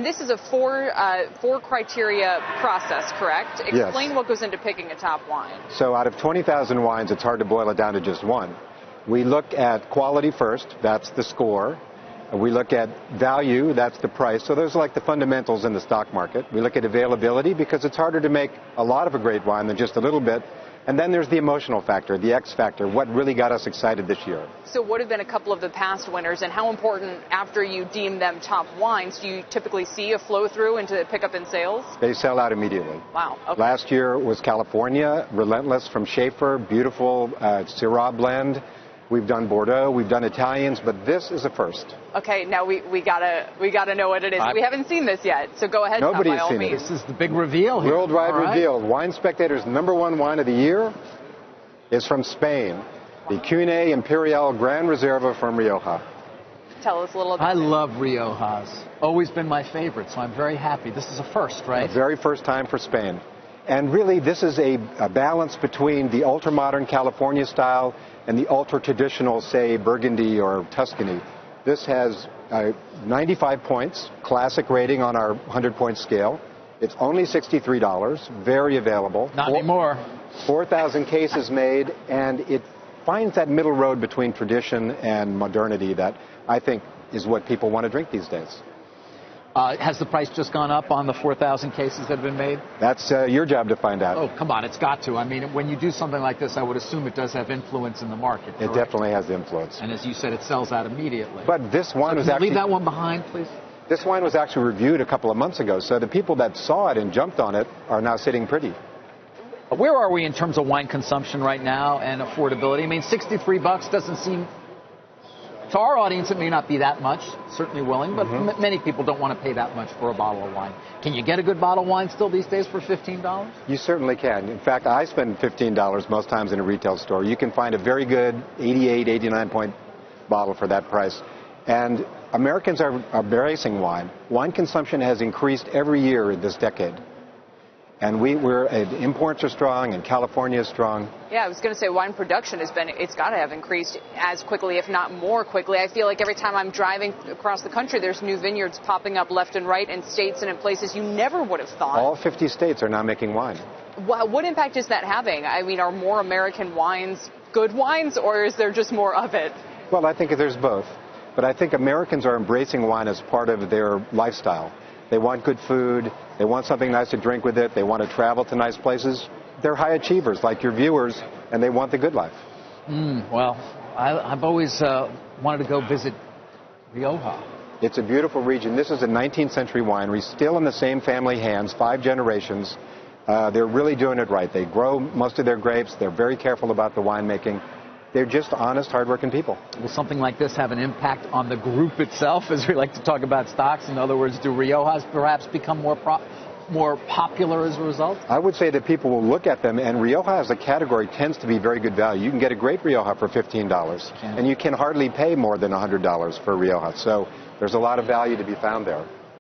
This is a four criteria process, correct? Explain Yes. what goes into picking a top wine. So out of 20,000 wines, it's hard to boil it down to just one. We look at quality first, that's the score. We look at value, that's the price. So those are like the fundamentals in the stock market. We look at availability because it's harder to make a lot of a great wine than just a little bit. And then there's the emotional factor, the X factor, what really got us excited this year. So what have been a couple of the past winners, and how important, after you deem them top wines, do you typically see a flow through into pickup in sales? They sell out immediately. Wow. Okay. Last year was California, Relentless from Schaefer, beautiful Syrah blend. We've done Bordeaux, we've done Italians, but this is a first. Okay, now we gotta know what it is. We haven't seen this yet, so go ahead. Nobody's by all seen means. it. This is the big reveal here. Worldwide All right. reveal. Wine Spectator's #1 wine of the year is from Spain, the Cune Imperial Gran Reserva from Rioja. Tell us a little bit. I love Riojas. Always been my favorite, so I'm very happy. This is a first, right? The very first time for Spain. And really, this is a balance between the ultra-modern California style and the ultra-traditional, say, Burgundy or Tuscany. This has 95 points, classic rating on our 100-point scale. It's only $63, very available. Not anymore. 4,000 cases made, and it finds that middle road between tradition and modernity that I think is what people want to drink these days. Has the price just gone up on the 4,000 cases that have been made? That's your job to find out. Oh, come on, it's got to. I mean, when you do something like this, I would assume it does have influence in the market. It definitely has influence. And as you said, it sells out immediately. But this wine was actually... Leave that one behind, please. This wine was actually reviewed a couple of months ago, so the people that saw it and jumped on it are now sitting pretty. Where are we in terms of wine consumption right now and affordability? I mean, $63 doesn't seem... To our audience, it may not be that much, certainly willing, but many people don't want to pay that much for a bottle of wine. Can you get a good bottle of wine still these days for $15? You certainly can. In fact, I spend $15 most times in a retail store. You can find a very good 88, 89-point bottle for that price. And Americans are embracing wine. Wine consumption has increased every year this decade. And imports are strong, and California is strong. Yeah, I was going to say wine production it's got to have increased as quickly, if not more quickly. I feel like every time I'm driving across the country, there's new vineyards popping up left and right in states and in places you never would have thought. All 50 states are now making wine. What impact is that having? I mean, are more American wines good wines, or is there just more of it? Well, I think there's both. But I think Americans are embracing wine as part of their lifestyle. They want good food. They want something nice to drink with it. They want to travel to nice places. They're high achievers like your viewers, and they want the good life. Well, I've always wanted to go visit Rioja. It's a beautiful region. This is a 19th century winery, still in the same family hands, 5 generations. They're really doing it right. They grow most of their grapes. They're very careful about the winemaking. They're just honest, hardworking people. Will something like this have an impact on the group itself, as we like to talk about stocks? In other words, do Riojas perhaps become more popular as a result? I would say that people will look at them, and Rioja as a category tends to be very good value. You can get a great Rioja for $15, and you can hardly pay more than $100 for Rioja. So there's a lot of value to be found there.